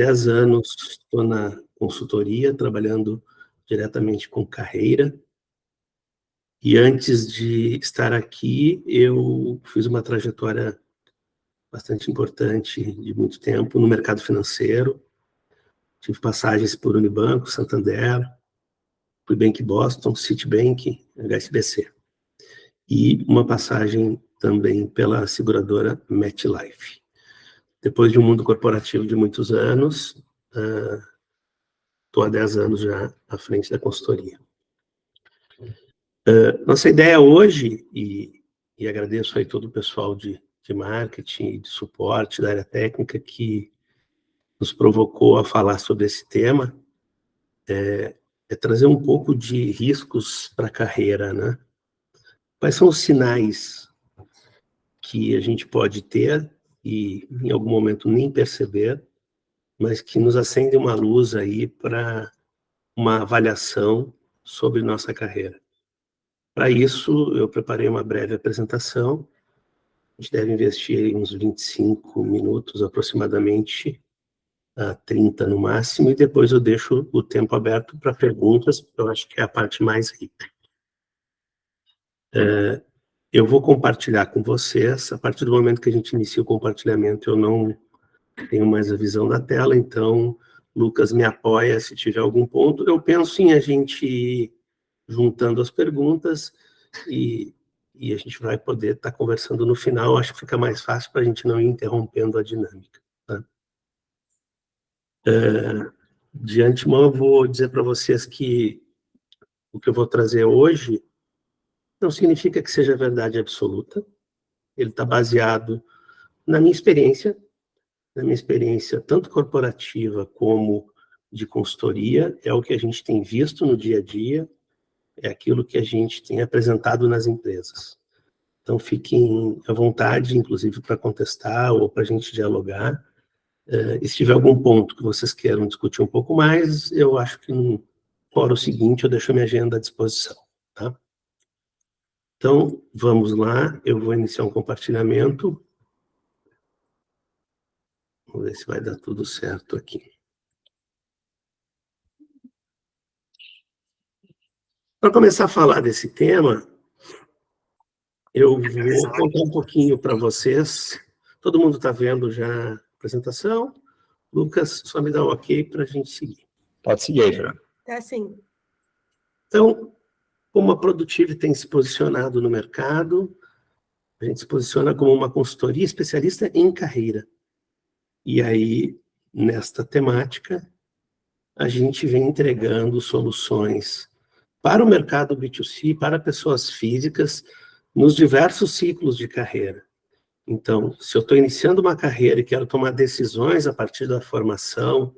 10 anos estou na consultoria, trabalhando diretamente com carreira. E antes de estar aqui, eu fiz uma trajetória bastante importante de muito tempo no mercado financeiro. Tive passagens por Unibanco, Santander, Bank Boston, Citibank, HSBC. E uma passagem também pela seguradora MetLife. Depois de um mundo corporativo de muitos anos, estou há 10 anos já à frente da consultoria. Nossa ideia hoje, e agradeço aí todo o pessoal de marketing, de suporte, da área técnica, que nos provocou a falar sobre esse tema, é trazer um pouco de riscos para a carreira, né? Quais são os sinais que a gente pode ter e, em algum momento, nem perceber, mas que nos acendem uma luz aí para uma avaliação sobre nossa carreira? Para isso, eu preparei uma breve apresentação. A gente deve investir uns 25 minutos, aproximadamente, a 30 no máximo, e depois eu deixo o tempo aberto para perguntas, porque eu acho que é a parte mais rica. Eu vou compartilhar com vocês. A partir do momento que a gente inicia o compartilhamento, eu não tenho mais a visão da tela, então, Lucas me apoia se tiver algum ponto. Eu penso em a gente ir juntando as perguntas e a gente vai poder estar conversando no final. Acho que fica mais fácil para a gente não ir interrompendo a dinâmica. Tá? De antemão, eu vou dizer para vocês que o que eu vou trazer hoje não significa que seja verdade absoluta. Ele está baseado na minha experiência tanto corporativa como de consultoria. É o que a gente tem visto no dia a dia, é aquilo que a gente tem apresentado nas empresas. Então, fiquem à vontade, inclusive, para contestar ou para a gente dialogar. E se tiver algum ponto que vocês queiram discutir um pouco mais, eu acho que no fórum seguinte eu deixo a minha agenda à disposição. Tá? Então, vamos lá. Eu vou iniciar um compartilhamento. Vamos ver se vai dar tudo certo aqui. Para começar a falar desse tema, eu vou contar um pouquinho para vocês. Todo mundo está vendo já a apresentação? Lucas, só me dá um ok para a gente seguir. Pode seguir aí, Fernando. Tá sim. Então, como a Produtive tem se posicionado no mercado, a gente se posiciona como uma consultoria especialista em carreira. E aí, nesta temática, a gente vem entregando soluções para o mercado B2C, para pessoas físicas, nos diversos ciclos de carreira. Então, se eu estou iniciando uma carreira e quero tomar decisões a partir da formação,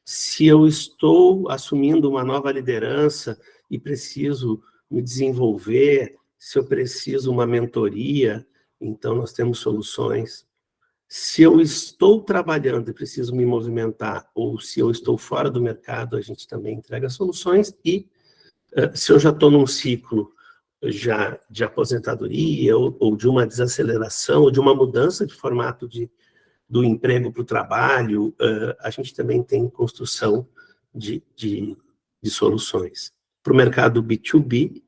se eu estou assumindo uma nova liderança e preciso me desenvolver, se eu preciso uma mentoria, então nós temos soluções. Se eu estou trabalhando e preciso me movimentar, ou se eu estou fora do mercado, a gente também entrega soluções. E se eu já estou num ciclo já de aposentadoria, ou de uma desaceleração, ou de uma mudança de formato do emprego para o trabalho, a gente também tem construção de soluções. Para o mercado B2B,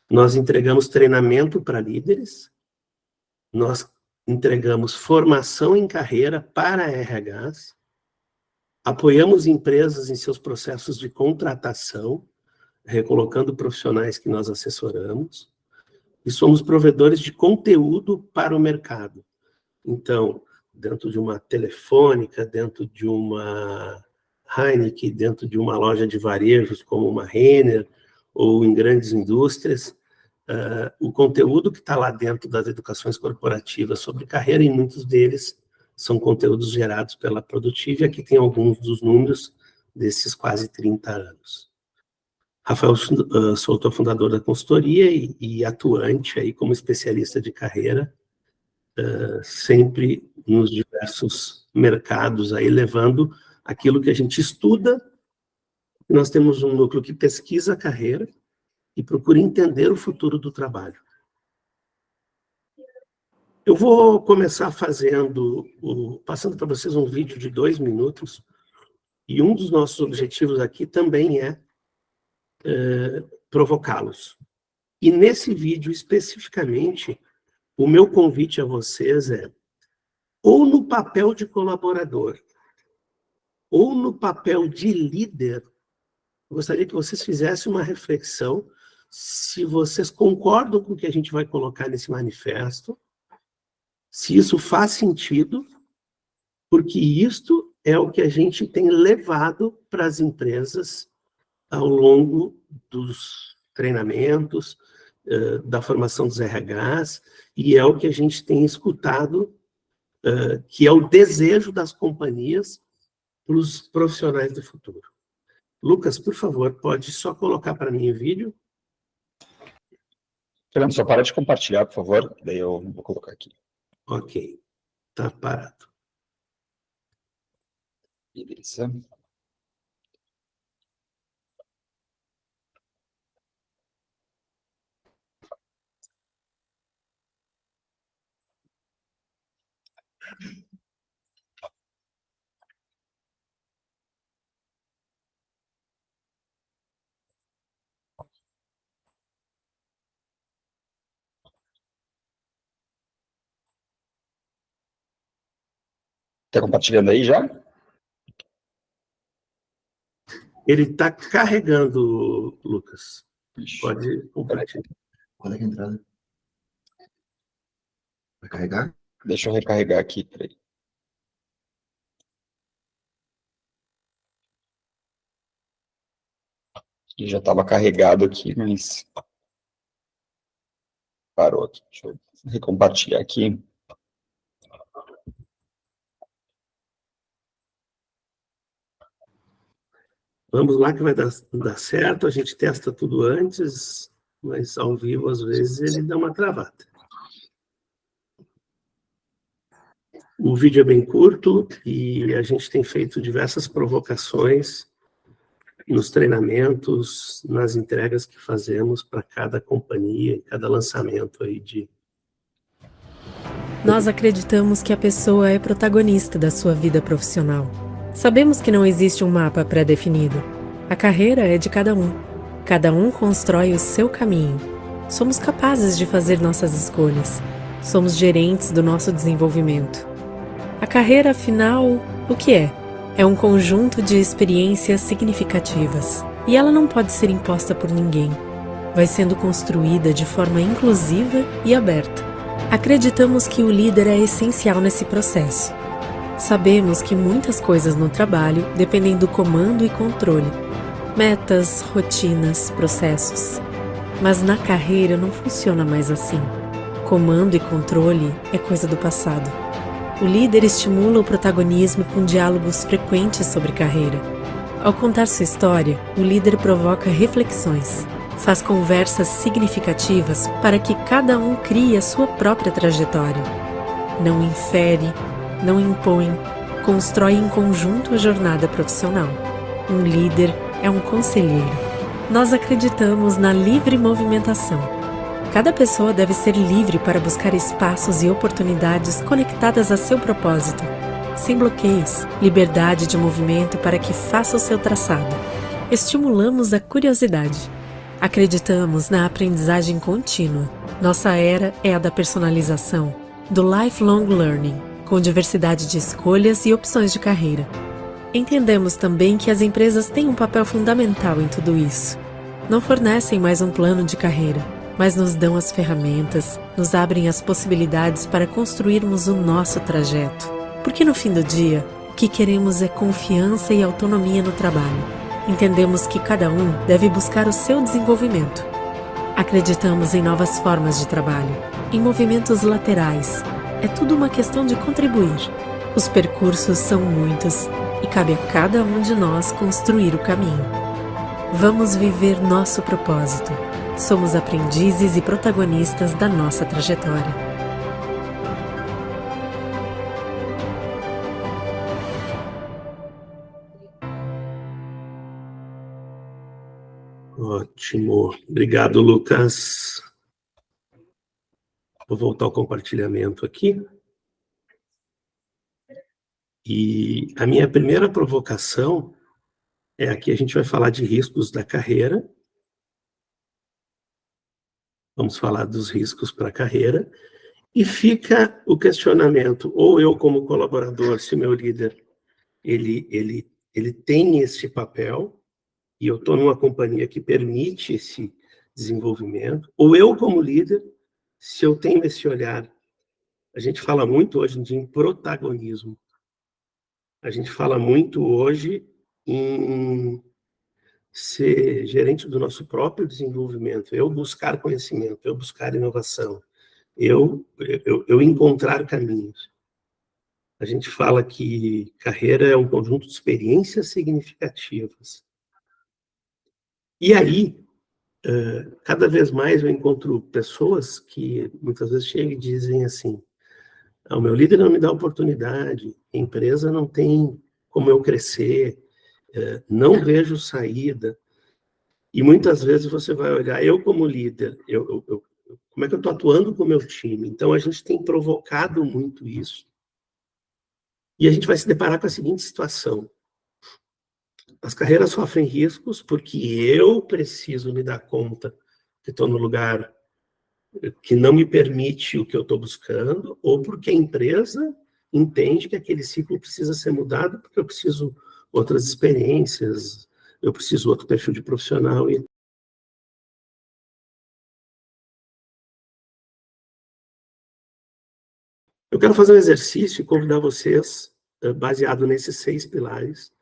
nós entregamos treinamento para líderes, nós entregamos formação em carreira para RHs, apoiamos empresas em seus processos de contratação, recolocando profissionais que nós assessoramos, e somos provedores de conteúdo para o mercado. Então, dentro de uma Telefônica, dentro de uma Heineken, dentro de uma loja de varejos como uma Renner, ou em grandes indústrias, o conteúdo que está lá dentro das educações corporativas sobre carreira, e muitos deles são conteúdos gerados pela Produtive. Aqui tem alguns dos números desses quase 30 anos. Rafael Souto é o fundador da consultoria e atuante aí como especialista de carreira, sempre nos diversos mercados, aí levando aquilo que a gente estuda. Nós temos um núcleo que pesquisa a carreira e procura entender o futuro do trabalho. Eu vou começar passando para vocês um vídeo de 2 minutos, E um dos nossos objetivos aqui também é provocá-los. E nesse vídeo, especificamente, o meu convite a vocês é, ou no papel de colaborador, ou no papel de líder, eu gostaria que vocês fizessem uma reflexão se vocês concordam com o que a gente vai colocar nesse manifesto, se isso faz sentido, porque isto é o que a gente tem levado para as empresas ao longo dos treinamentos, da formação dos RHs, e é o que a gente tem escutado, que é o desejo das companhias para os profissionais do futuro. Lucas, por favor, pode só colocar para mim o vídeo? Fernando, só para de compartilhar, por favor, daí eu vou colocar aqui. Ok, tá parado. Beleza. Está compartilhando aí já? Ele está carregando, Lucas. Ixi. Pode compartilhar. Qual é que é a entrada? Vai carregar? Deixa eu recarregar aqui, peraí. Ele já estava carregado aqui, mas parou aqui. Deixa eu recompartilhar aqui. Vamos lá que vai dar certo, a gente testa tudo antes, mas ao vivo, às vezes, ele dá uma travada. O vídeo é bem curto e a gente tem feito diversas provocações nos treinamentos, nas entregas que fazemos para cada companhia, cada lançamento aí de... Nós acreditamos que a pessoa é protagonista da sua vida profissional. Sabemos que não existe um mapa pré-definido. A carreira é de cada um. Cada um constrói o seu caminho. Somos capazes de fazer nossas escolhas. Somos gerentes do nosso desenvolvimento. A carreira, afinal, o que é? É um conjunto de experiências significativas. E ela não pode ser imposta por ninguém. Vai sendo construída de forma inclusiva e aberta. Acreditamos que o líder é essencial nesse processo. Sabemos que muitas coisas no trabalho dependem do comando e controle. Metas, rotinas, processos. Mas na carreira não funciona mais assim. Comando e controle é coisa do passado. O líder estimula o protagonismo com diálogos frequentes sobre carreira. Ao contar sua história, o líder provoca reflexões. Faz conversas significativas para que cada um crie a sua própria trajetória. Não infere, não impõe, constrói em conjunto a jornada profissional. Um líder é um conselheiro. Nós acreditamos na livre movimentação. Cada pessoa deve ser livre para buscar espaços e oportunidades conectadas a seu propósito. Sem bloqueios, liberdade de movimento para que faça o seu traçado. Estimulamos a curiosidade. Acreditamos na aprendizagem contínua. Nossa era é a da personalização, do lifelong learning, com diversidade de escolhas e opções de carreira. Entendemos também que as empresas têm um papel fundamental em tudo isso. Não fornecem mais um plano de carreira, mas nos dão as ferramentas, nos abrem as possibilidades para construirmos o nosso trajeto. Porque no fim do dia, o que queremos é confiança e autonomia no trabalho. Entendemos que cada um deve buscar o seu desenvolvimento. Acreditamos em novas formas de trabalho, em movimentos laterais. É tudo uma questão de contribuir. Os percursos são muitos e cabe a cada um de nós construir o caminho. Vamos viver nosso propósito. Somos aprendizes e protagonistas da nossa trajetória. Ótimo. Obrigado, Lucas. Vou voltar ao compartilhamento aqui. E a minha primeira provocação Aqui a gente vai falar de riscos da carreira. Vamos falar dos riscos para a carreira. E fica o questionamento, ou eu como colaborador, se o meu líder ele tem esse papel, e eu estou numa companhia que permite esse desenvolvimento, ou eu como líder, se eu tenho esse olhar. A gente fala muito hoje em dia em protagonismo. A gente fala muito hoje em ser gerente do nosso próprio desenvolvimento, eu buscar conhecimento, eu buscar inovação, eu encontrar caminhos. A gente fala que carreira é um conjunto de experiências significativas. E aí, cada vez mais eu encontro pessoas que muitas vezes chegam e dizem assim: o meu líder não me dá oportunidade, a empresa não tem como eu crescer, não vejo saída. E muitas vezes você vai olhar, eu como líder, como é que eu estou atuando com o meu time? Então a gente tem provocado muito isso. E a gente vai se deparar com a seguinte situação: as carreiras sofrem riscos porque eu preciso me dar conta que estou no lugar que não me permite o que eu estou buscando, ou porque a empresa entende que aquele ciclo precisa ser mudado porque eu preciso outras experiências, eu preciso outro perfil de profissional. Eu quero fazer um exercício e convidar vocês, baseado nesses 6 pilares,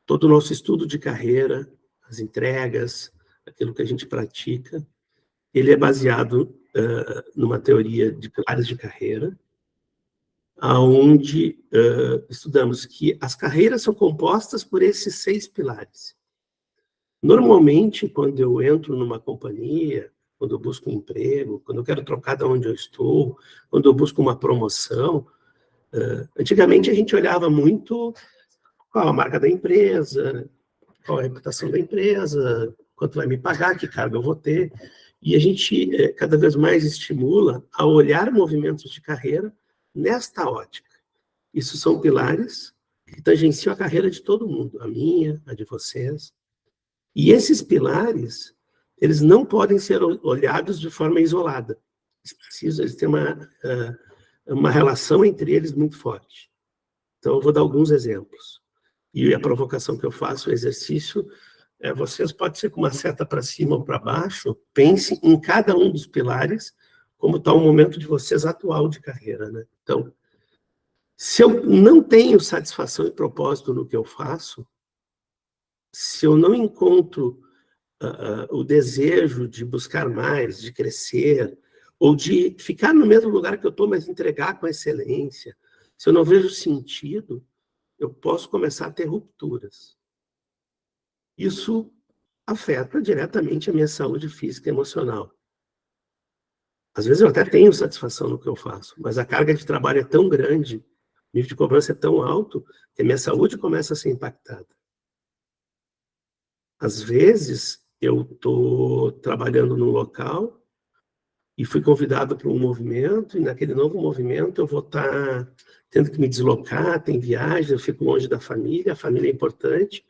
todo o nosso estudo de carreira, as entregas, aquilo que a gente pratica, ele é baseado numa teoria de pilares de carreira, onde estudamos que as carreiras são compostas por esses 6 pilares. Normalmente, quando eu entro numa companhia, quando eu busco um emprego, quando eu quero trocar de onde eu estou, quando eu busco uma promoção, antigamente a gente olhava muito qual a marca da empresa, qual a reputação da empresa, quanto vai me pagar, que cargo eu vou ter. E a gente cada vez mais estimula a olhar movimentos de carreira nesta ótica. Isso são pilares que tangenciam a carreira de todo mundo, a minha, a de vocês. E esses pilares, eles não podem ser olhados de forma isolada. Eles têm uma relação entre eles muito forte. Então, eu vou dar alguns exemplos. E a provocação que eu faço, o exercício, vocês podem ser com uma seta para cima ou para baixo, pense em cada um dos pilares, como está o momento de vocês atual de carreira, né? Então, se eu não tenho satisfação e propósito no que eu faço, se eu não encontro o desejo de buscar mais, de crescer, ou de ficar no mesmo lugar que eu estou, mas entregar com excelência, se eu não vejo sentido, eu posso começar a ter rupturas. Isso afeta diretamente a minha saúde física e emocional. Às vezes eu até tenho satisfação no que eu faço, mas a carga de trabalho é tão grande, o nível de cobrança é tão alto, que a minha saúde começa a ser impactada. Às vezes, eu estou trabalhando num local e fui convidado para um movimento, e naquele novo movimento eu vou estar tendo que me deslocar, tem viagens, eu fico longe da família, a família é importante.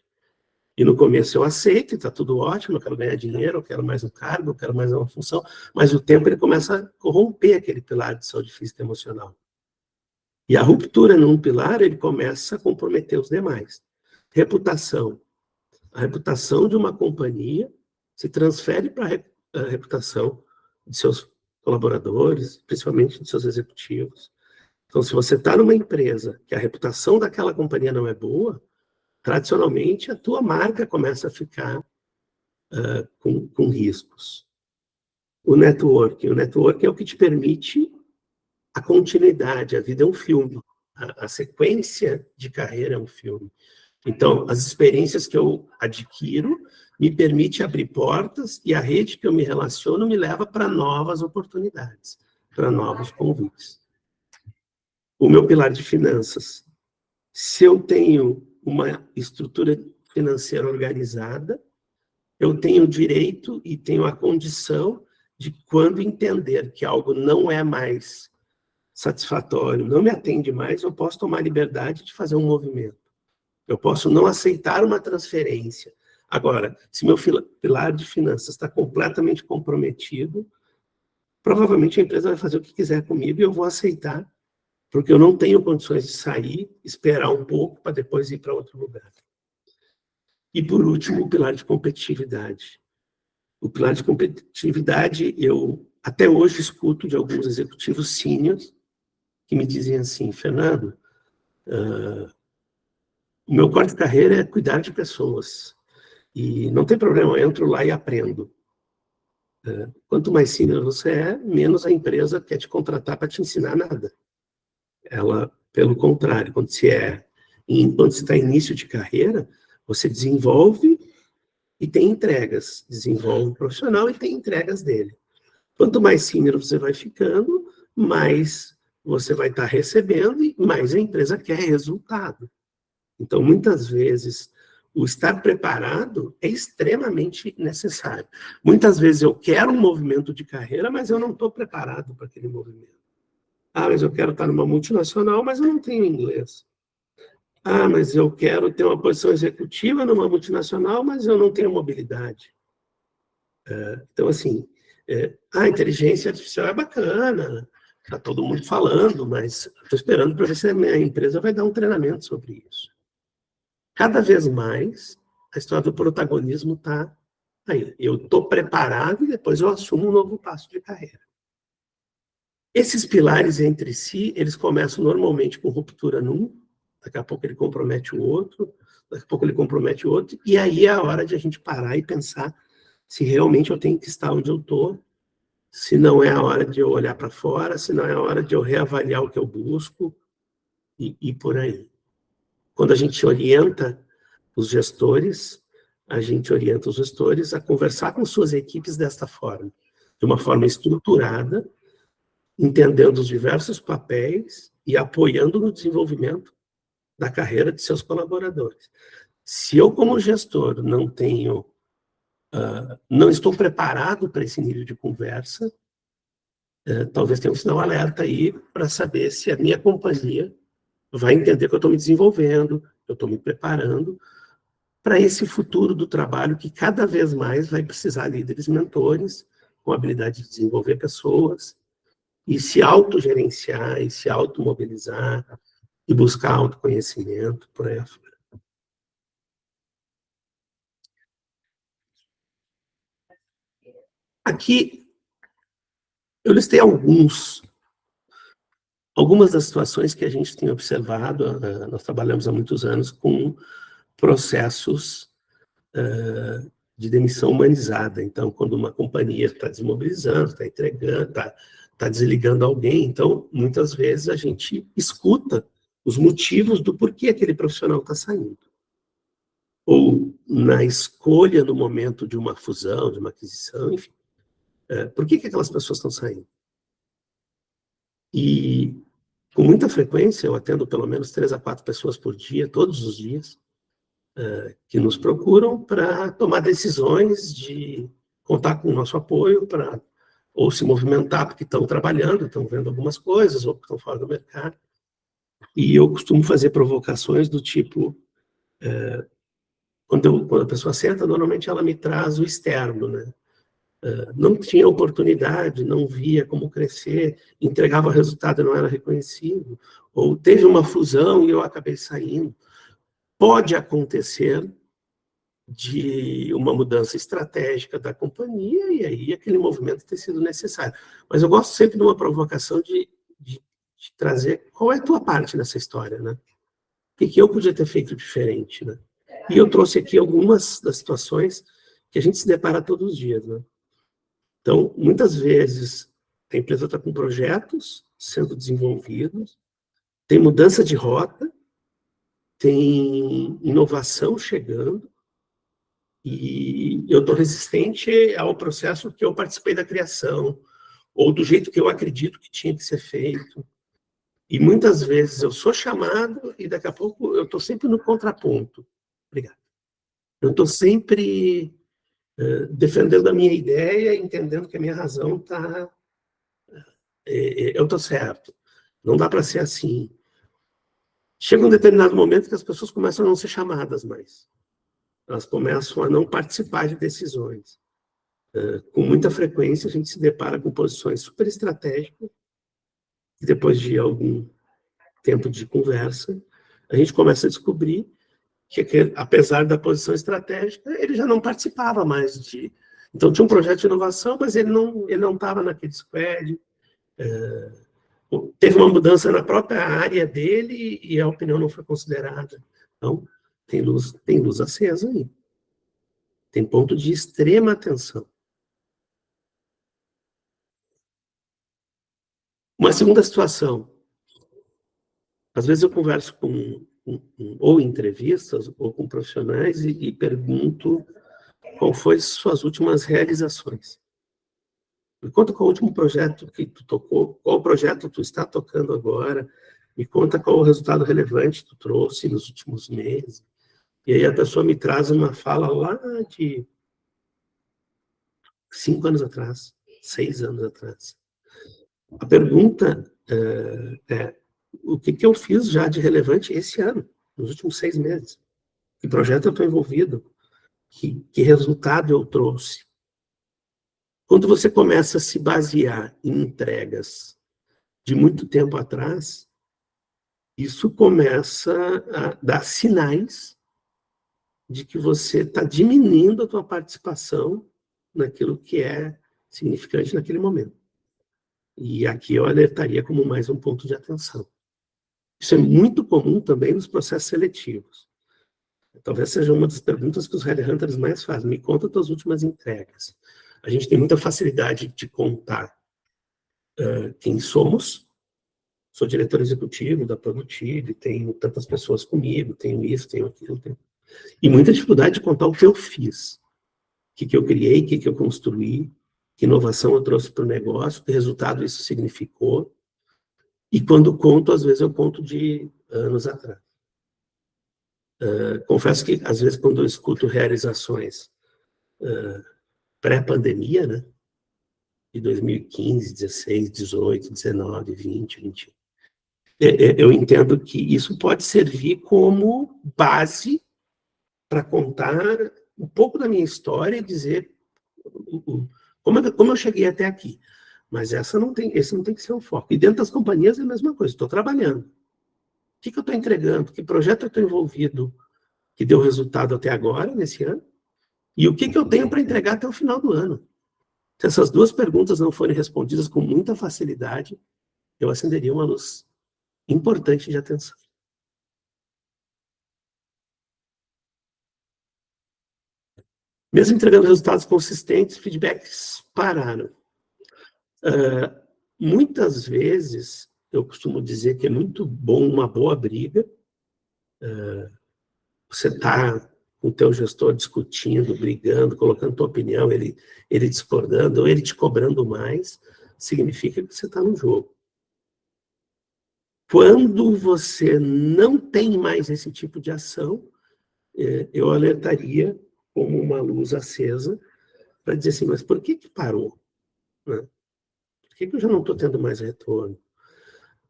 E no começo eu aceito, está tudo ótimo, eu quero ganhar dinheiro, eu quero mais um cargo, eu quero mais uma função, mas o tempo ele começa a corromper aquele pilar de saúde física e emocional. E a ruptura num pilar, ele começa a comprometer os demais. Reputação. A reputação de uma companhia se transfere para a reputação de seus colaboradores, principalmente de seus executivos. Então, se você está numa empresa que a reputação daquela companhia não é boa, tradicionalmente a tua marca começa a ficar com riscos. O networking é o que te permite a continuidade, a vida é um filme, a sequência de carreira é um filme. Então, as experiências que eu adquiro me permite abrir portas e a rede que eu me relaciono me leva para novas oportunidades, para novos convites. O meu pilar de finanças. Se eu tenho uma estrutura financeira organizada, eu tenho o direito e tenho a condição de, quando entender que algo não é mais satisfatório, não me atende mais, eu posso tomar liberdade de fazer um movimento. Eu posso não aceitar uma transferência. Agora, se meu pilar de finanças está completamente comprometido, provavelmente a empresa vai fazer o que quiser comigo e eu vou aceitar, porque eu não tenho condições de sair, esperar um pouco para depois ir para outro lugar. E, por último, o pilar de competitividade. O pilar de competitividade, eu até hoje escuto de alguns executivos sêniores que me dizem assim: Fernando, o meu corte de carreira é cuidar de pessoas. E não tem problema, eu entro lá e aprendo. Quanto mais sênior você é, menos a empresa quer te contratar para te ensinar nada. Ela, pelo contrário, quando você está em início de carreira, você desenvolve e tem entregas. Desenvolve o profissional e tem entregas dele. Quanto mais sênior você vai ficando, mais você vai estar recebendo e mais a empresa quer resultado. Então, muitas vezes, o estar preparado é extremamente necessário. Muitas vezes eu quero um movimento de carreira, mas eu não estou preparado para aquele movimento. Ah, mas eu quero estar numa multinacional, mas eu não tenho inglês. Ah, mas eu quero ter uma posição executiva numa multinacional, mas eu não tenho mobilidade. Então, assim, a inteligência artificial é bacana, está todo mundo falando, mas estou esperando para ver se a minha empresa vai dar um treinamento sobre isso. Cada vez mais, a história do protagonismo está aí. Eu estou preparado e depois eu assumo um novo passo de carreira. Esses pilares entre si, eles começam normalmente com ruptura num, daqui a pouco ele compromete o outro, daqui a pouco ele compromete o outro, e aí é a hora de a gente parar e pensar se realmente eu tenho que estar onde eu estou, se não é a hora de eu olhar para fora, se não é a hora de eu reavaliar o que eu busco, e por aí. Quando a gente orienta os gestores, a conversar com suas equipes desta forma, de uma forma estruturada, entendendo os diversos papéis e apoiando no desenvolvimento da carreira de seus colaboradores. Se eu, como gestor, não estou preparado para esse nível de conversa, talvez tenha um sinal alerta aí para saber se a minha companhia vai entender que eu estou me desenvolvendo, eu estou me preparando para esse futuro do trabalho que cada vez mais vai precisar de líderes mentores, com habilidade de desenvolver pessoas, e se autogerenciar, e se automobilizar, e buscar autoconhecimento, por aí afora. Aqui, eu listei algumas das situações que a gente tem observado. Nós trabalhamos há muitos anos com processos de demissão humanizada. Então, quando uma companhia está desmobilizando, está entregando, está desligando alguém, então, muitas vezes a gente escuta os motivos do porquê aquele profissional está saindo. Ou na escolha no momento de uma fusão, de uma aquisição, enfim. Por que aquelas pessoas estão saindo? E, com muita frequência, eu atendo pelo menos 3 a 4 pessoas por dia, todos os dias, que nos procuram para tomar decisões de contar com o nosso apoio para ou se movimentar porque estão trabalhando, estão vendo algumas coisas, ou estão fora do mercado. E eu costumo fazer provocações do tipo, quando a pessoa senta, normalmente ela me traz o externo, né? Não tinha oportunidade, não via como crescer, entregava resultado e não era reconhecido, ou teve uma fusão e eu acabei saindo. Pode acontecer de uma mudança estratégica da companhia e aí aquele movimento ter sido necessário. Mas eu gosto sempre de uma provocação de trazer qual é a tua parte nessa história, né? O que eu podia ter feito diferente, né? E eu trouxe aqui algumas das situações que a gente se depara todos os dias, né? Então, muitas vezes, a empresa está com projetos sendo desenvolvidos, tem mudança de rota, tem inovação chegando, e eu estou resistente ao processo que eu participei da criação, ou do jeito que eu acredito que tinha que ser feito. E muitas vezes eu sou chamado e daqui a pouco eu estou sempre no contraponto. Obrigado. Eu estou sempre defendendo a minha ideia, entendendo que a minha razão está... eu estou certo. Não dá para ser assim. Chega um determinado momento que as pessoas começam a não ser chamadas mais. Elas começam a não participar de decisões. Com muita frequência, a gente se depara com posições super estratégicas, e depois de algum tempo de conversa, a gente começa a descobrir que, apesar da posição estratégica, ele já não participava mais de... Então, tinha um projeto de inovação, mas ele não estava naquele squad. Teve uma mudança na própria área dele e a opinião não foi considerada. Então, tem luz acesa aí. Tem ponto de extrema atenção. Uma segunda situação. Às vezes eu converso ou em entrevistas ou com profissionais e pergunto qual foi suas últimas realizações. Me conta qual o último projeto que tu tocou, qual projeto tu está tocando agora, me conta qual o resultado relevante tu trouxe nos últimos meses. E aí a pessoa me traz uma fala lá de 5 anos atrás, 6 anos atrás. A pergunta é o que eu fiz já de relevante esse ano, nos últimos 6 meses? Que projeto eu estou envolvido? Que resultado eu trouxe? Quando você começa a se basear em entregas de muito tempo atrás, isso começa a dar sinais de que você está diminuindo a tua participação naquilo que é significante naquele momento. E aqui eu alertaria como mais um ponto de atenção. Isso é muito comum também nos processos seletivos. Talvez seja uma das perguntas que os headhunters mais fazem. Me conta as tuas últimas entregas. A gente tem muita facilidade de contar quem somos. Sou diretor executivo da Produtive, tenho tantas pessoas comigo, tenho isso, tenho aquilo. E muita dificuldade de contar o que eu fiz. O que eu criei, o que eu construí, que inovação eu trouxe para o negócio, que resultado isso significou. E quando conto, às vezes eu conto de anos atrás. Confesso que, às vezes, quando eu escuto realizações pré-pandemia, né, de 2015, 16, 18, 19, 20, 21, eu entendo que isso pode servir como base para contar um pouco da minha história e dizer como eu cheguei até aqui. Mas esse não tem que ser o foco. E dentro das companhias é a mesma coisa. Estou trabalhando. O que eu estou entregando? Que projeto eu estou envolvido que deu resultado até agora, nesse ano? E o que eu tenho para entregar até o final do ano? Se essas duas perguntas não forem respondidas com muita facilidade, eu acenderia uma luz importante de atenção. Mesmo entregando resultados consistentes, feedbacks pararam. Muitas vezes, eu costumo dizer que é muito bom uma boa briga. Você está com o teu gestor discutindo, brigando, colocando tua opinião, ele discordando, ou ele te cobrando mais, significa que você está no jogo. Quando você não tem mais esse tipo de ação, eu alertaria como uma luz acesa para dizer assim, mas por que parou? Né? Por que eu já não estou tendo mais retorno?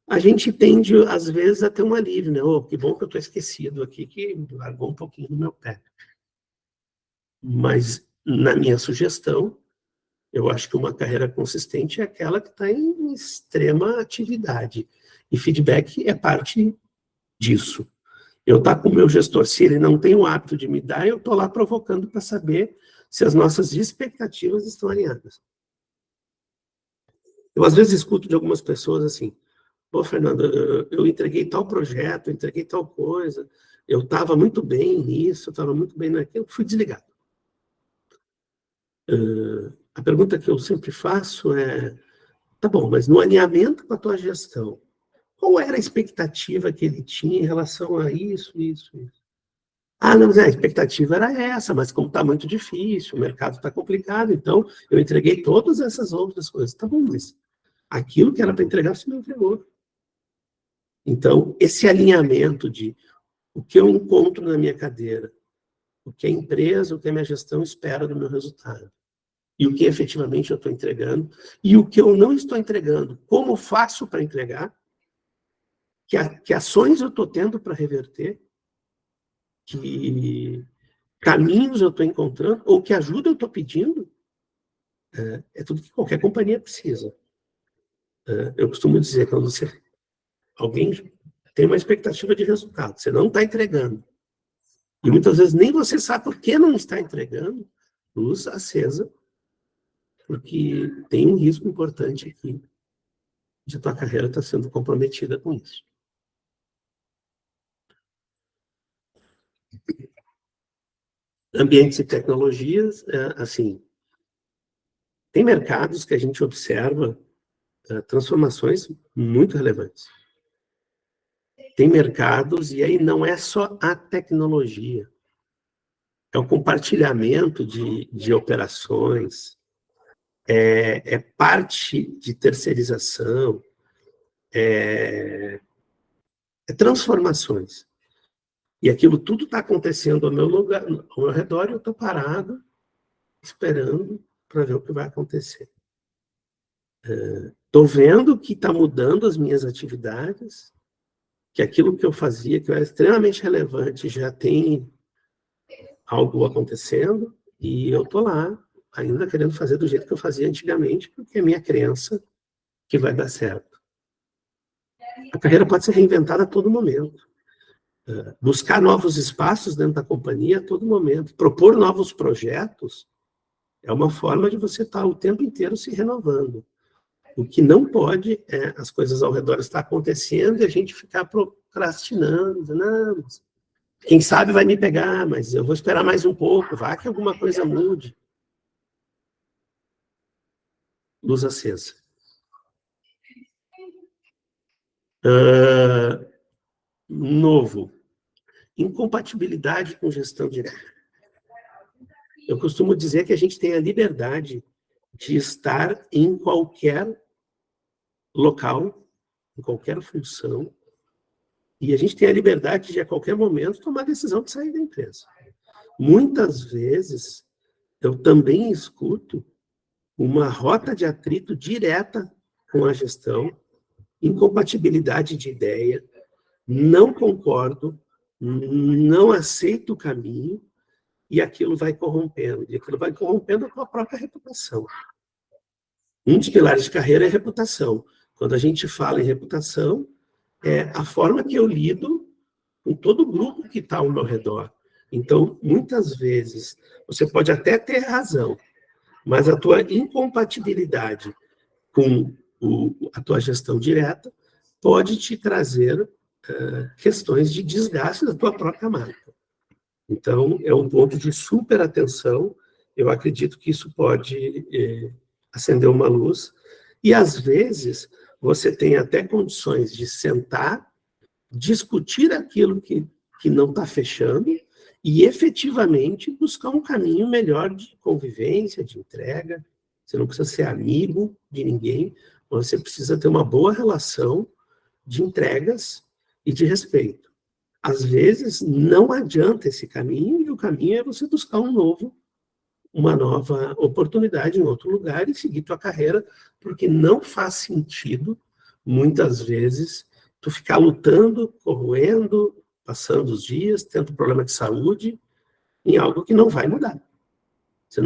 A gente tende, às vezes, a ter um alívio, né? Oh, que bom que eu estou esquecido aqui, que largou um pouquinho do meu pé. Mas, na minha sugestão, eu acho que uma carreira consistente é aquela que está em extrema atividade. E feedback é parte disso. Eu estou com o meu gestor, se ele não tem o hábito de me dar, eu estou lá provocando para saber se as nossas expectativas estão alinhadas. Eu, às vezes, escuto de algumas pessoas assim, pô, Fernando, eu entreguei tal projeto, eu entreguei tal coisa, eu estava muito bem nisso, eu estava muito bem naquilo, fui desligado. A pergunta que eu sempre faço é, tá bom, mas no alinhamento com a tua gestão, qual era a expectativa que ele tinha em relação a isso? Ah, não, mas a expectativa era essa, mas como está muito difícil, o mercado está complicado, então eu entreguei todas essas outras coisas. Tá bom, mas aquilo que era para entregar, você não entregou. Então, esse alinhamento de o que eu encontro na minha cadeira, o que a empresa, o que a minha gestão espera do meu resultado, e o que efetivamente eu estou entregando, e o que eu não estou entregando, como faço para entregar, que ações eu estou tendo para reverter, que caminhos eu estou encontrando, ou que ajuda eu estou pedindo, é tudo que qualquer companhia precisa. Eu costumo dizer, quando alguém tem uma expectativa de resultado, você não está entregando, e muitas vezes nem você sabe por que não está entregando, luz acesa, porque tem um risco importante aqui de tua carreira estar sendo comprometida com isso. Ambientes e tecnologias, assim, tem mercados que a gente observa transformações muito relevantes. Tem mercados, e aí não é só a tecnologia, é o compartilhamento de operações, é parte de terceirização, é transformações. E aquilo tudo está acontecendo ao meu redor, e eu estou parado, esperando para ver o que vai acontecer. Estou vendo que está mudando as minhas atividades, que aquilo que eu fazia, que era extremamente relevante, já tem algo acontecendo, e eu estou lá, ainda querendo fazer do jeito que eu fazia antigamente, porque é minha crença que vai dar certo. A carreira pode ser reinventada a todo momento. Buscar novos espaços dentro da companhia a todo momento. Propor novos projetos é uma forma de você estar o tempo inteiro se renovando. O que não pode é as coisas ao redor estar acontecendo e a gente ficar procrastinando, dizendo, não, mas quem sabe vai me pegar, mas eu vou esperar mais um pouco, vai que alguma coisa mude. Luz acesa. Novo. Incompatibilidade com gestão direta. Eu costumo dizer que a gente tem a liberdade de estar em qualquer local, em qualquer função, e a gente tem a liberdade de, a qualquer momento, tomar a decisão de sair da empresa. Muitas vezes, eu também escuto uma rota de atrito direta com a gestão, incompatibilidade de ideia, não concordo, não aceito o caminho, e aquilo vai corrompendo. E aquilo vai corrompendo a tua própria reputação. Um dos pilares de carreira é a reputação. Quando a gente fala em reputação, é a forma que eu lido com todo o grupo que está ao meu redor. Então, muitas vezes, você pode até ter razão, mas a tua incompatibilidade com a tua gestão direta pode te trazer questões de desgaste da tua própria marca. Então, é um ponto de super atenção. Eu acredito que isso pode acender uma luz. E, às vezes, você tem até condições de sentar, discutir aquilo que não está fechando e, efetivamente, buscar um caminho melhor de convivência, de entrega. Você não precisa ser amigo de ninguém, mas você precisa ter uma boa relação de entregas e de respeito. Às vezes, não adianta esse caminho, e o caminho é você buscar uma nova oportunidade em outro lugar e seguir tua carreira, porque não faz sentido, muitas vezes, tu ficar lutando, corroendo, passando os dias, tendo problema de saúde, em algo que não vai mudar. Você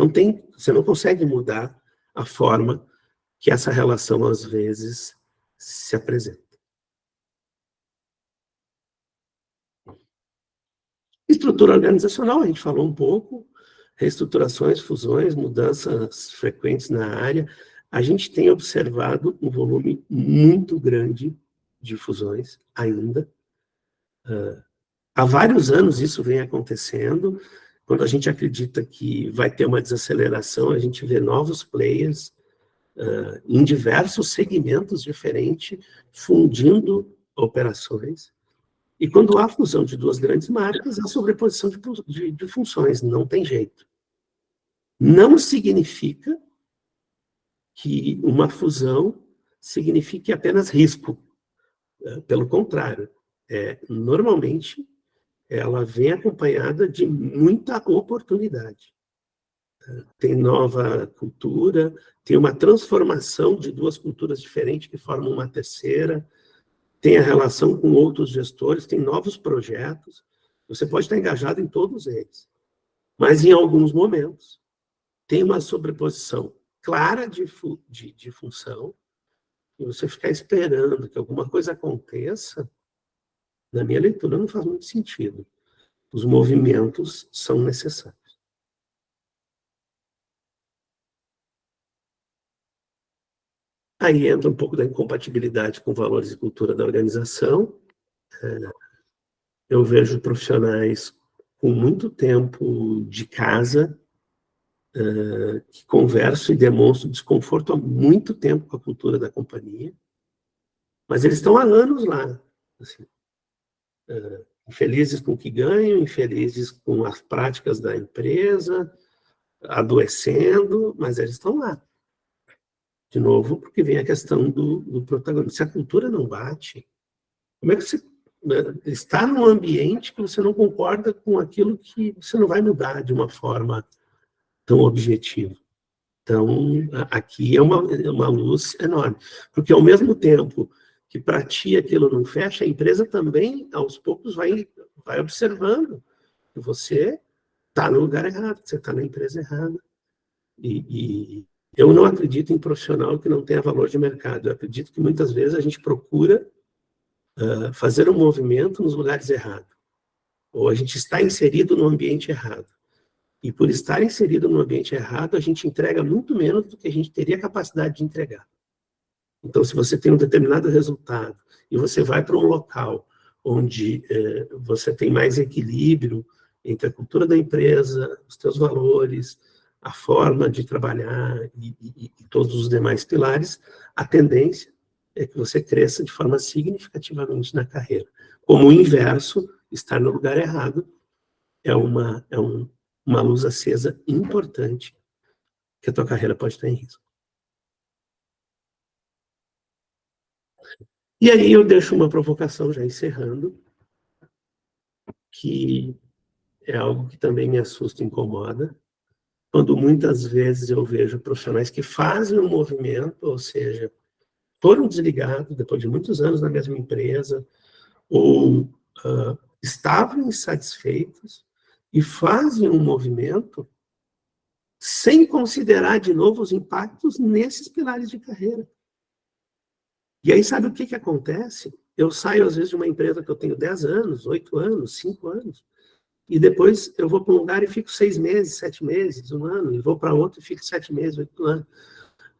não consegue mudar a forma que essa relação, às vezes, se apresenta. Estrutura organizacional, a gente falou um pouco, reestruturações, fusões, mudanças frequentes na área. A gente tem observado um volume muito grande de fusões ainda. Há vários anos isso vem acontecendo. Quando a gente acredita que vai ter uma desaceleração, a gente vê novos players em diversos segmentos diferentes, fundindo operações. E quando há fusão de duas grandes marcas, há sobreposição de funções, não tem jeito. Não significa que uma fusão signifique apenas risco. Pelo contrário, normalmente ela vem acompanhada de muita oportunidade. Tem nova cultura, tem uma transformação de duas culturas diferentes que formam uma terceira. tem a relação com outros gestores, tem novos projetos, você pode estar engajado em todos eles, mas em alguns momentos tem uma sobreposição clara de função, e você ficar esperando que alguma coisa aconteça, na minha leitura, não faz muito sentido. Os movimentos são necessários. Aí entra um pouco da incompatibilidade com valores e cultura da organização. Eu vejo profissionais com muito tempo de casa, que conversam e demonstram desconforto há muito tempo com a cultura da companhia, mas eles estão há anos lá, assim, infelizes com o que ganham, infelizes com as práticas da empresa, adoecendo, mas eles estão lá. De novo, porque vem a questão do protagonismo. Se a cultura não bate, como é que você está num ambiente que você não concorda com aquilo que você não vai mudar de uma forma tão objetiva? Então, aqui é uma luz enorme. Porque, ao mesmo tempo que para ti aquilo não fecha, a empresa também, aos poucos, vai observando que você está no lugar errado, que você está na empresa errada. E eu não acredito em profissional que não tenha valor de mercado. Eu acredito que muitas vezes a gente procura fazer um movimento nos lugares errados. Ou a gente está inserido no ambiente errado. E por estar inserido no ambiente errado, a gente entrega muito menos do que a gente teria capacidade de entregar. Então, se você tem um determinado resultado e você vai para um local onde você tem mais equilíbrio entre a cultura da empresa, os seus valores, a forma de trabalhar e todos os demais pilares, a tendência é que você cresça de forma significativamente na carreira. Como o inverso, estar no lugar errado é uma luz acesa importante que a tua carreira pode estar em risco. E aí eu deixo uma provocação, já encerrando, que é algo que também me assusta e incomoda, quando muitas vezes eu vejo profissionais que fazem um movimento, ou seja, foram desligados depois de muitos anos na mesma empresa, ou estavam insatisfeitos e fazem um movimento sem considerar de novo os impactos nesses pilares de carreira. E aí, sabe o que acontece? Eu saio, às vezes, de uma empresa que eu tenho 10 anos, 8 anos, 5 anos, e depois eu vou para um lugar e fico 6 meses, 7 meses, 1 ano, e vou para outro e fico 7 meses, 8 anos.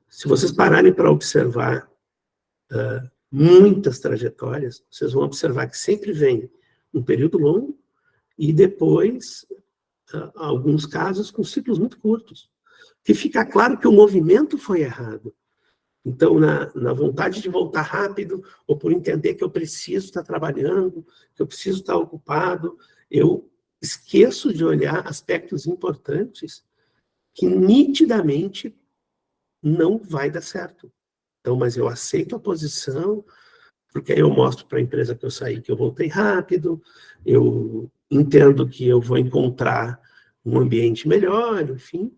Se vocês pararem para observar muitas trajetórias, vocês vão observar que sempre vem um período longo e depois, alguns casos, com ciclos muito curtos. Que fica claro que o movimento foi errado. Então, na vontade de voltar rápido, ou por entender que eu preciso estar trabalhando, que eu preciso estar ocupado, eu esqueço de olhar aspectos importantes que nitidamente não vai dar certo. Então, mas eu aceito a posição, porque aí eu mostro para a empresa que eu saí, que eu voltei rápido, eu entendo que eu vou encontrar um ambiente melhor, enfim,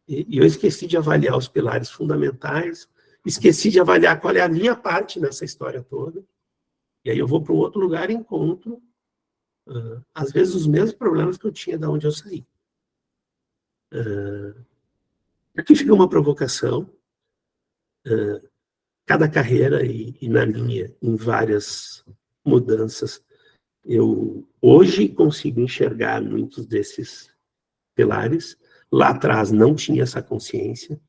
e eu esqueci de avaliar os pilares fundamentais, esqueci de avaliar qual é a minha parte nessa história toda, e aí eu vou para um outro lugar e encontro, às vezes, os mesmos problemas que eu tinha da onde eu saí. Aqui fica uma provocação, cada carreira e na minha, em várias mudanças, eu hoje consigo enxergar muitos desses pilares. Lá atrás não tinha essa consciência,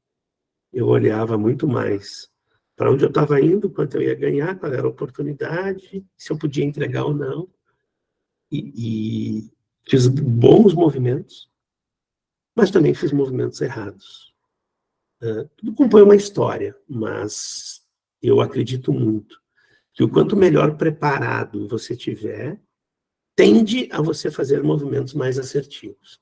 eu olhava muito mais para onde eu estava indo, quanto eu ia ganhar, qual era a oportunidade, se eu podia entregar ou não, e fiz bons movimentos, mas também fiz movimentos errados. Tudo compõe uma história, mas eu acredito muito que o quanto melhor preparado você tiver, tende a você fazer movimentos mais assertivos.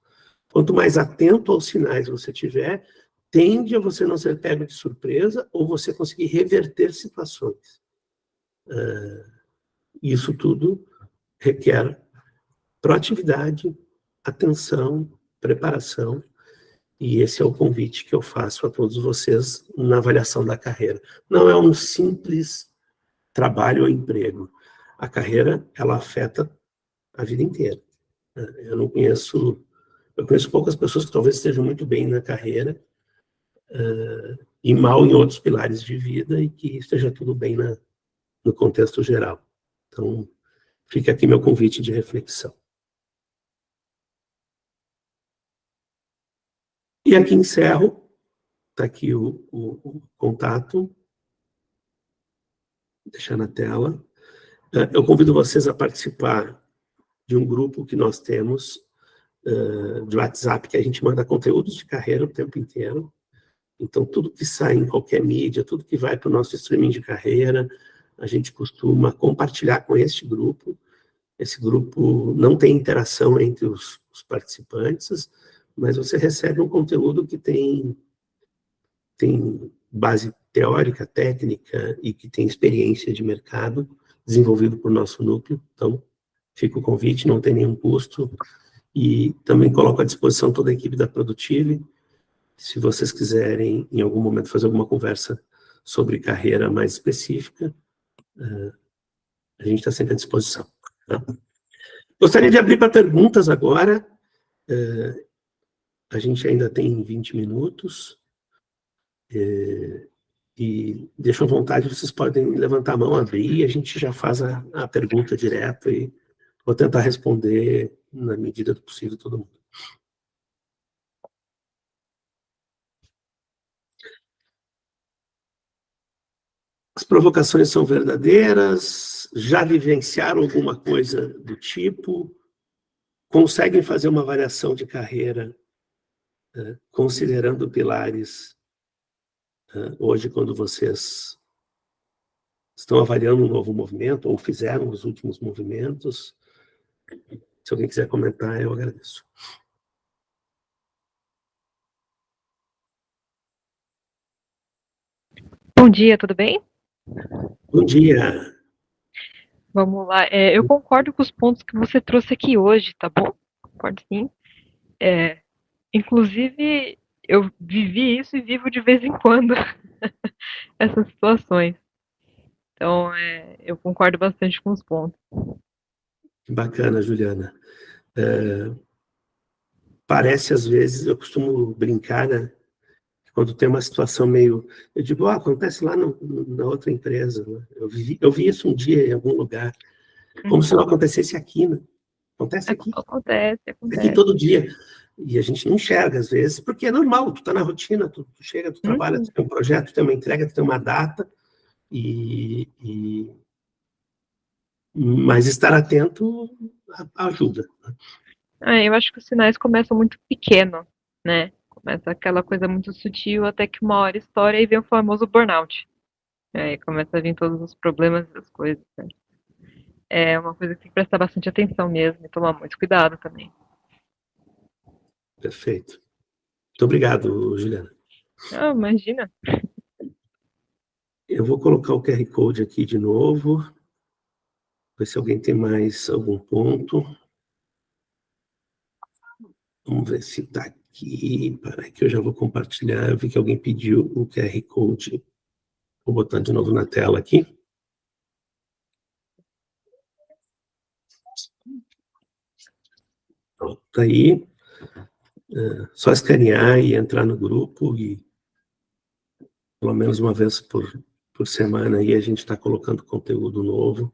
Quanto mais atento aos sinais você tiver, tende a você não ser pego de surpresa ou você conseguir reverter situações. Isso tudo requer proatividade, atenção, preparação, e esse é o convite que eu faço a todos vocês na avaliação da carreira. Não é um simples trabalho ou emprego. A carreira, ela afeta a vida inteira. Eu conheço poucas pessoas que talvez estejam muito bem na carreira e mal em outros pilares de vida e que esteja tudo bem no contexto geral. Então, fica aqui meu convite de reflexão. E aqui encerro, está aqui o contato, deixar na tela. Eu convido vocês a participar de um grupo que nós temos de WhatsApp, que a gente manda conteúdos de carreira o tempo inteiro. Então, tudo que sai em qualquer mídia, tudo que vai para o nosso streaming de carreira, a gente costuma compartilhar com este grupo. Esse grupo não tem interação entre os participantes, mas você recebe um conteúdo que tem base teórica, técnica e que tem experiência de mercado desenvolvido por nosso núcleo. Então, fica o convite, não tem nenhum custo. E também coloco à disposição toda a equipe da Produtive. Se vocês quiserem, em algum momento, fazer alguma conversa sobre carreira mais específica, a gente está sempre à disposição. Tá? Gostaria de abrir para perguntas agora. A gente ainda tem 20 minutos. E deixam à vontade, vocês podem levantar a mão, abrir, e a gente já faz a pergunta direto e vou tentar responder na medida do possível todo mundo. As provocações são verdadeiras? Já vivenciaram alguma coisa do tipo? Conseguem fazer uma avaliação de carreira considerando pilares hoje, quando vocês estão avaliando um novo movimento ou fizeram os últimos movimentos? Se alguém quiser comentar, eu agradeço. Bom dia, tudo bem? Bom dia. Vamos lá. Eu concordo com os pontos que você trouxe aqui hoje, tá bom? Concordo sim. Inclusive, eu vivi isso e vivo de vez em quando essas situações. Então, eu concordo bastante com os pontos. Bacana, Juliana. Parece, às vezes, eu costumo brincar, né? Quando tem uma situação meio... Eu digo, acontece lá na outra empresa. Né? Eu vi isso um dia em algum lugar. Como se não acontecesse aqui, né? Acontece aqui. Acontece. Aqui todo dia. E a gente não enxerga, às vezes, porque é normal, tu está na rotina, tu chega, tu trabalha, tu tem um projeto, tu tem uma entrega, tu tem uma data, mas estar atento ajuda. Eu acho que os sinais começam muito pequeno, né? Começa aquela coisa muito sutil até que uma hora estoura e vem o famoso burnout. Aí começa a vir todos os problemas das coisas, né? É uma coisa que tem que prestar bastante atenção mesmo e tomar muito cuidado também. Perfeito. Muito obrigado, Juliana. Imagina. Eu vou colocar o QR Code aqui de novo. Ver se alguém tem mais algum ponto. Vamos ver se está aqui. Peraí que eu já vou compartilhar. Eu vi que alguém pediu o QR Code. Vou botar de novo na tela aqui. Pronto, tá aí. Só escanear e entrar no grupo e pelo menos uma vez por semana aí a gente está colocando conteúdo novo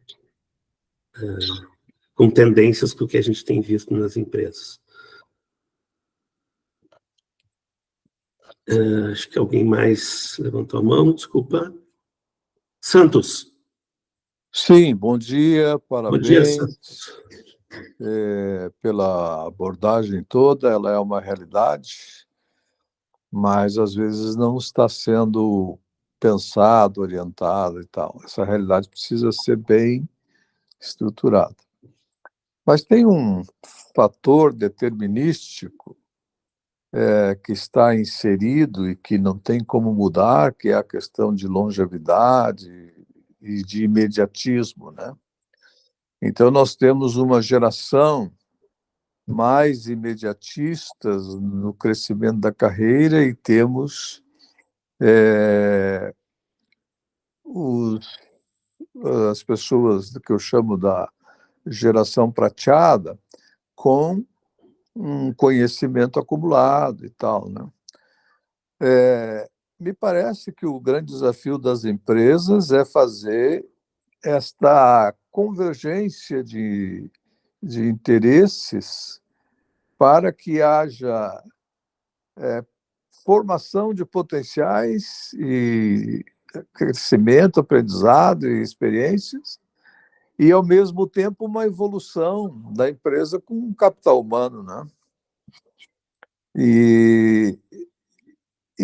com tendências do que a gente tem visto nas empresas. Acho que alguém mais levantou a mão, desculpa. Santos. Sim, bom dia, Bom dia, parabéns Santos. pela abordagem toda, ela é uma realidade, mas às vezes não está sendo pensado, orientado e tal. Essa realidade precisa ser bem estruturada. Mas tem um fator determinístico que está inserido e que não tem como mudar, que é a questão de longevidade e de imediatismo, né? Então, nós temos uma geração mais imediatistas no crescimento da carreira e temos as pessoas que eu chamo da geração prateada com um conhecimento acumulado e tal, né? Me parece que o grande desafio das empresas é fazer esta convergência de interesses para que haja formação de potenciais e crescimento, aprendizado e experiências, e, ao mesmo tempo, uma evolução da empresa com capital humano, né? E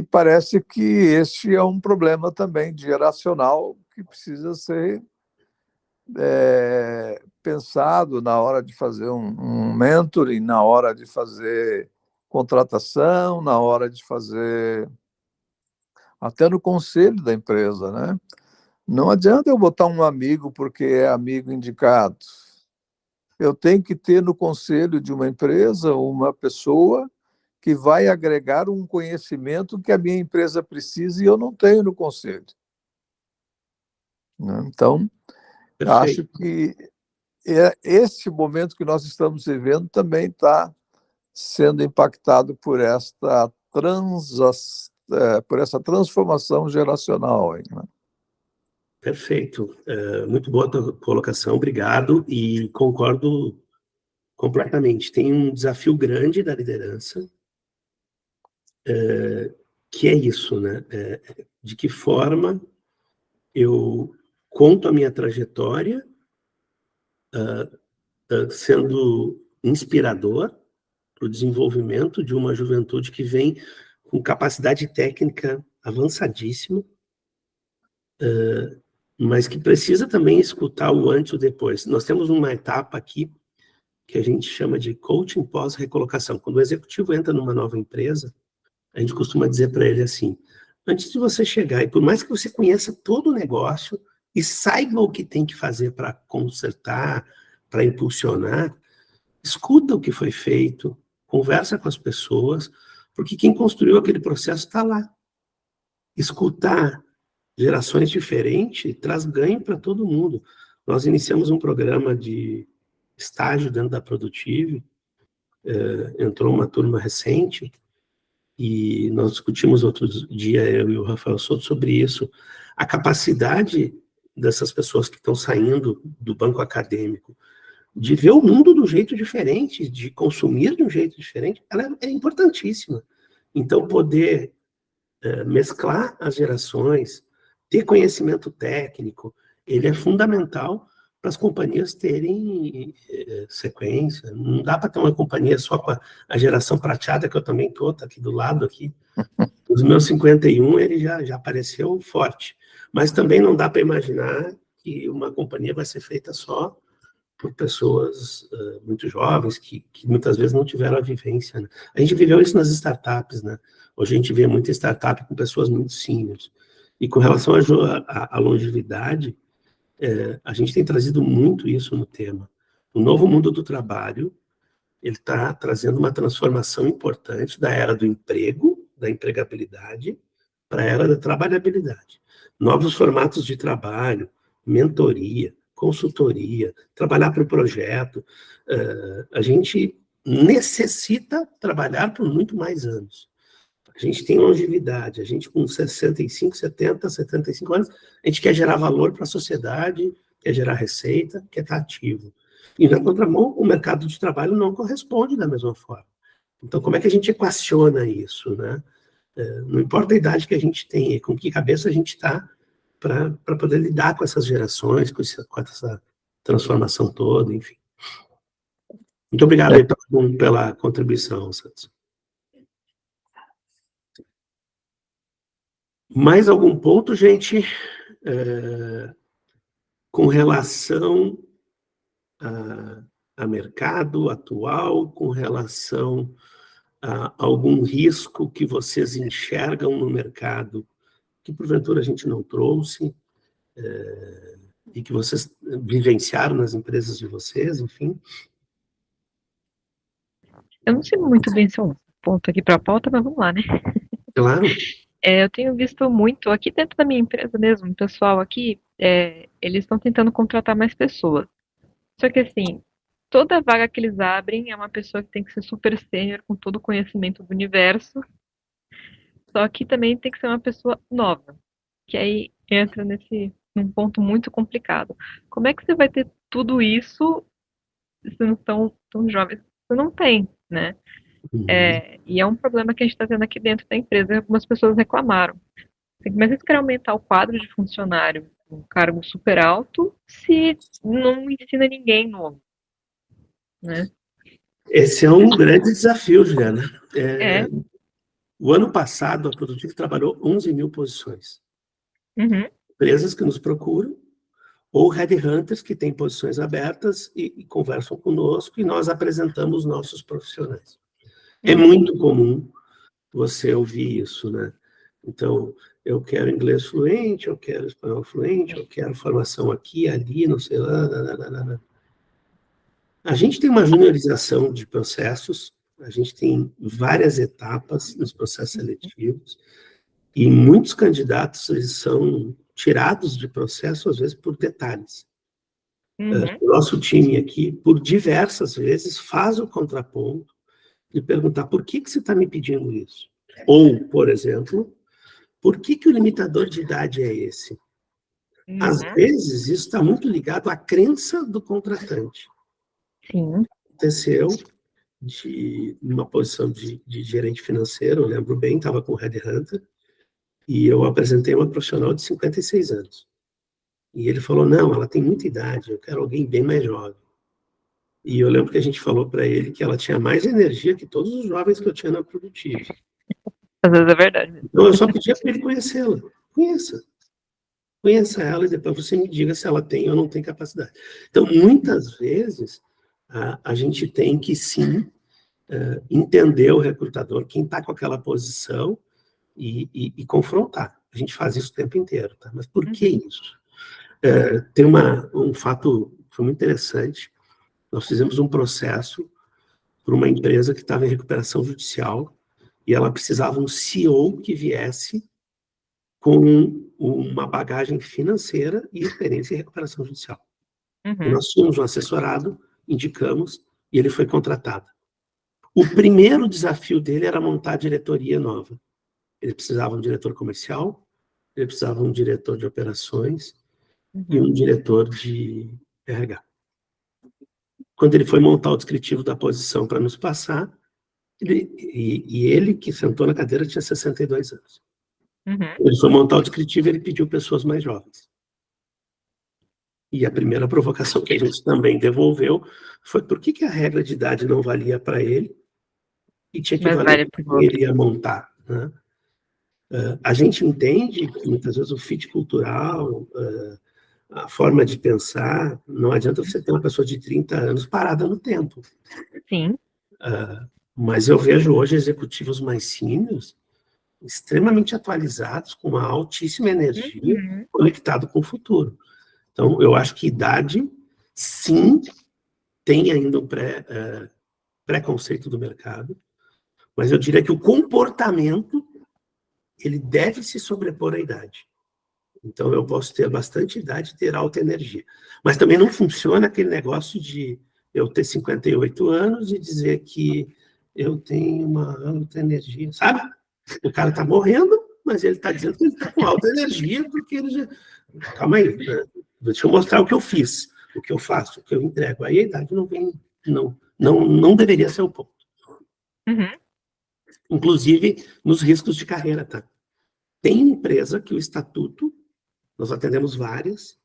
parece que este é um problema também geracional que precisa ser pensado na hora de fazer um mentoring, na hora de fazer contratação, na hora de fazer até no conselho da empresa, né? Não adianta eu botar um amigo porque é amigo indicado. Eu tenho que ter no conselho de uma empresa uma pessoa que vai agregar um conhecimento que a minha empresa precisa e eu não tenho no conselho. Então, acho que esse momento que nós estamos vivendo também está sendo impactado por essa transformação geracional. Né? Perfeito. Muito boa a tua colocação, obrigado, e concordo completamente. Tem um desafio grande da liderança, que é isso, né? De que forma eu conto a minha trajetória sendo inspirador para o desenvolvimento de uma juventude que vem com capacidade técnica avançadíssima, mas que precisa também escutar o antes e o depois. Nós temos uma etapa aqui que a gente chama de coaching pós-recolocação. Quando o executivo entra numa nova empresa, a gente costuma dizer para ele assim, antes de você chegar, e por mais que você conheça todo o negócio e saiba o que tem que fazer para consertar, para impulsionar, escuta o que foi feito, conversa com as pessoas, porque quem construiu aquele processo está lá. Escutar gerações diferentes traz ganho para todo mundo. Nós iniciamos um programa de estágio dentro da Produtive, entrou uma turma recente, e nós discutimos outro dia, eu e o Rafael Souto, sobre isso. A capacidade dessas pessoas que estão saindo do banco acadêmico de ver o mundo de um jeito diferente, de consumir de um jeito diferente, ela é importantíssima. Então, poder mesclar as gerações, ter conhecimento técnico, ele é fundamental para as companhias terem sequência. Não dá para ter uma companhia só com a geração prateada, que eu também estou, tá aqui do lado, aqui. Os meus 51, ele já apareceu forte. Mas também não dá para imaginar que uma companhia vai ser feita só por pessoas muito jovens, que muitas vezes não tiveram a vivência. Né? A gente viveu isso nas startups, né? Hoje a gente vê muita startup com pessoas muito seniors. E com relação à longevidade, a gente tem trazido muito isso no tema. O novo mundo do trabalho, ele está trazendo uma transformação importante da era do emprego, da empregabilidade, para a era da trabalhabilidade. Novos formatos de trabalho, mentoria, consultoria, trabalhar para o projeto. A gente necessita trabalhar por muito mais anos. A gente tem longevidade, a gente com 65, 70, 75 anos, a gente quer gerar valor para a sociedade, quer gerar receita, quer estar ativo. E na contramão, o mercado de trabalho não corresponde da mesma forma. Então, como é que a gente equaciona isso, né? Não importa a idade que a gente tem, com que cabeça a gente está para poder lidar com essas gerações, com essa transformação toda, enfim. Muito obrigado aí pela contribuição, Santos. Mais algum ponto, gente, com relação a mercado atual, com relação a algum risco que vocês enxergam no mercado, que porventura a gente não trouxe, e que vocês vivenciaram nas empresas de vocês, enfim? Eu não sei muito bem se é um ponto aqui para a pauta, mas vamos lá, né? Claro. eu tenho visto muito aqui dentro da minha empresa mesmo, o pessoal aqui, eles estão tentando contratar mais pessoas. Só que assim, toda vaga que eles abrem é uma pessoa que tem que ser super sênior, com todo o conhecimento do universo. Só que também tem que ser uma pessoa nova, que aí entra num ponto muito complicado. Como é que você vai ter tudo isso se não estão tão jovens? Você não tem, né? Uhum. E é um problema que a gente está tendo aqui dentro da empresa. Algumas pessoas reclamaram. Mas eles querem aumentar o quadro de funcionário com um cargo super alto se não ensina ninguém novo, né? Esse é um grande desafio, Juliana. É. O ano passado, a Produtivo trabalhou 11 mil posições. Uhum. Empresas que nos procuram, ou headhunters que têm posições abertas e conversam conosco, e nós apresentamos nossos profissionais. É muito comum você ouvir isso, né? Então, eu quero inglês fluente, eu quero espanhol fluente, eu quero formação aqui, ali, não sei lá. A gente tem uma juniorização de processos, a gente tem várias etapas nos processos seletivos, e muitos candidatos eles são tirados de processo, às vezes, por detalhes. O nosso time aqui, por diversas vezes, faz o contraponto de perguntar por que você está me pedindo isso? Ou, por exemplo, por que o limitador de idade é esse? Às vezes, isso está muito ligado à crença do contratante. Sim. Aconteceu numa posição de gerente financeiro, eu lembro bem, estava com o Headhunter, e eu apresentei uma profissional de 56 anos. E ele falou, não, ela tem muita idade, eu quero alguém bem mais jovem. E eu lembro que a gente falou para ele que ela tinha mais energia que todos os jovens que eu tinha na Produtivo. Às vezes é verdade. Então eu só pedia para ele conhecê-la. Conheça ela e depois você me diga se ela tem ou não tem capacidade. Então, muitas vezes, a gente tem que, sim, entender o recrutador, quem está com aquela posição, e confrontar. A gente faz isso o tempo inteiro, tá? Mas por que isso? Tem um fato que foi muito interessante. Nós fizemos um processo para uma empresa que estava em recuperação judicial e ela precisava um CEO que viesse com uma bagagem financeira e experiência em recuperação judicial. E nós tínhamos um assessorado, indicamos, e ele foi contratado. O primeiro desafio dele era montar a diretoria nova. Ele precisava de um diretor comercial, ele precisava de um diretor de operações e um diretor de RH. Quando ele foi montar o descritivo da posição para nos passar, ele que sentou na cadeira tinha 62 anos. Ele foi montar o descritivo e ele pediu pessoas mais jovens. E a primeira provocação que a gente também devolveu foi por que a regra de idade não valia para ele e tinha que valer para quem ele ia montar, né? A gente entende que muitas vezes o fit cultural, a forma de pensar, não adianta você ter uma pessoa de 30 anos parada no tempo. Sim. Mas eu vejo hoje executivos mais sêniores extremamente atualizados, com uma altíssima energia, conectado com o futuro. Então, eu acho que idade, sim, tem ainda um preconceito do mercado, mas eu diria que o comportamento, ele deve se sobrepor à idade. Então, eu posso ter bastante idade e ter alta energia. Mas também não funciona aquele negócio de eu ter 58 anos e dizer que eu tenho uma alta energia, sabe? O cara está morrendo, mas ele está dizendo que ele está com alta energia, porque ele já... Calma aí, né? Deixa eu mostrar o que eu fiz, o que eu faço, o que eu entrego. Aí a idade não vem, não deveria ser o ponto. Inclusive, nos riscos de carreira, tá? Tem empresa que o estatuto, nós atendemos várias,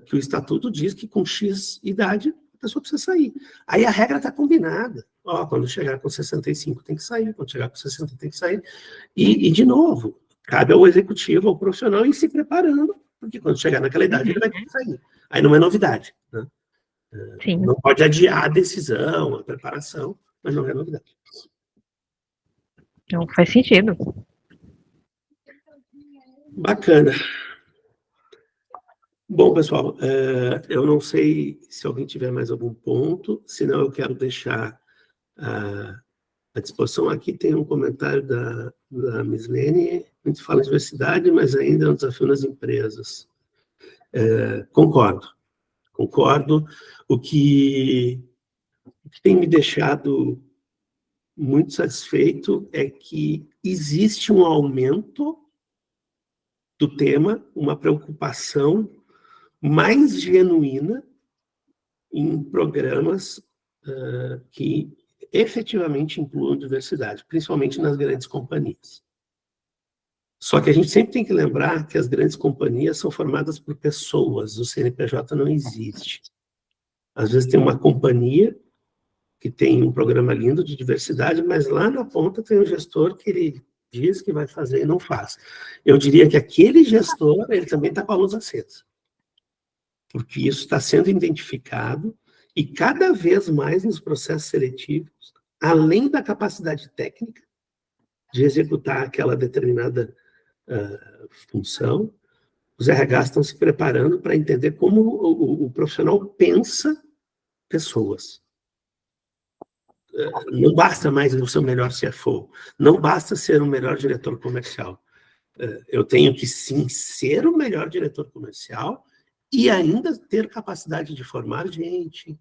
que o estatuto diz que com X idade a pessoa precisa sair. Aí a regra está combinada. Ó, quando chegar com 65 tem que sair, quando chegar com 60 tem que sair. E de novo, cabe ao executivo, ao profissional ir se preparando, porque quando chegar naquela idade ele vai ter que sair. Aí não é novidade, né? Não pode adiar a decisão, a preparação, mas não é novidade. Não faz sentido. Bacana. Bom, pessoal, eu não sei se alguém tiver mais algum ponto, senão eu quero deixar a à disposição. Aqui tem um comentário da Mislene, a gente fala de diversidade, mas ainda é um desafio nas empresas. Concordo. O que tem me deixado muito satisfeito é que existe um aumento do tema, uma preocupação mais genuína em programas que efetivamente incluam diversidade, principalmente nas grandes companhias. Só que a gente sempre tem que lembrar que as grandes companhias são formadas por pessoas, o CNPJ não existe. Às vezes tem uma companhia que tem um programa lindo de diversidade, mas lá na ponta tem um gestor que ele diz que vai fazer e não faz. Eu diria que aquele gestor, ele também está com a luz acesa. Porque isso está sendo identificado e cada vez mais nos processos seletivos, além da capacidade técnica de executar aquela determinada função, os RH estão se preparando para entender como o profissional pensa pessoas. Não basta mais o seu melhor CFO, não basta ser o melhor diretor comercial. Eu tenho que, sim, ser o melhor diretor comercial e ainda ter capacidade de formar gente,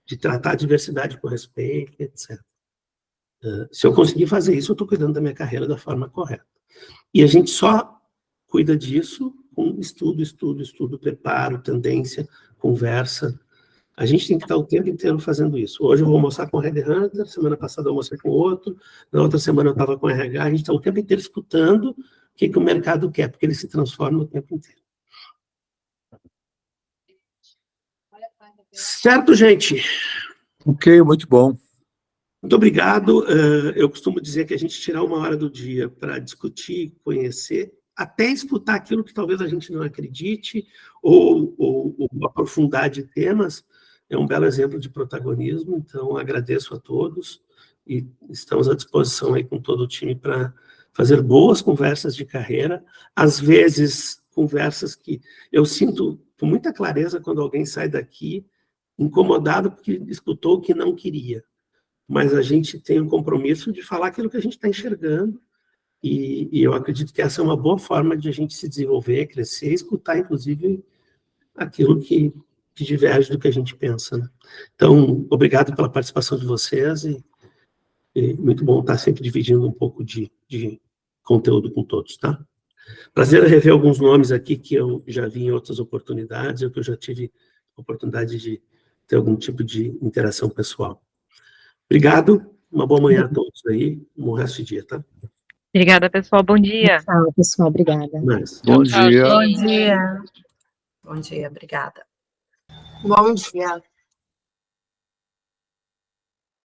de tratar a diversidade com respeito, etc. Se eu conseguir fazer isso, eu estou cuidando da minha carreira da forma correta. E a gente só cuida disso com estudo, preparo, tendência, conversa. A gente tem que estar o tempo inteiro fazendo isso. Hoje eu vou almoçar com o Headhunter, semana passada eu almocei com outro, na outra semana eu estava com o RH, a gente está o tempo inteiro escutando o que o mercado quer, porque ele se transforma o tempo inteiro. Certo, gente? Ok, muito bom. Muito obrigado. Eu costumo dizer que a gente tirar uma hora do dia para discutir, conhecer, até escutar aquilo que talvez a gente não acredite, ou aprofundar de temas, é um belo exemplo de protagonismo. Então, agradeço a todos e estamos à disposição aí com todo o time para fazer boas conversas de carreira, às vezes conversas que eu sinto com muita clareza quando alguém sai daqui incomodado porque escutou o que não queria. Mas a gente tem um compromisso de falar aquilo que a gente está enxergando e eu acredito que essa é uma boa forma de a gente se desenvolver, crescer, escutar, inclusive, aquilo que diverge do que a gente pensa, né? Então, obrigado pela participação de vocês e muito bom estar sempre dividindo um pouco de conteúdo com todos, tá? Prazer em rever alguns nomes aqui que eu já vi em outras oportunidades, ou que eu já tive oportunidade de ter algum tipo de interação pessoal. Obrigado, uma boa manhã a todos aí, um bom resto de dia, tá? Obrigada, pessoal. Bom dia. Tchau, pessoal. Obrigada. Bom dia. Bom dia. Bom dia, obrigada. Bom dia.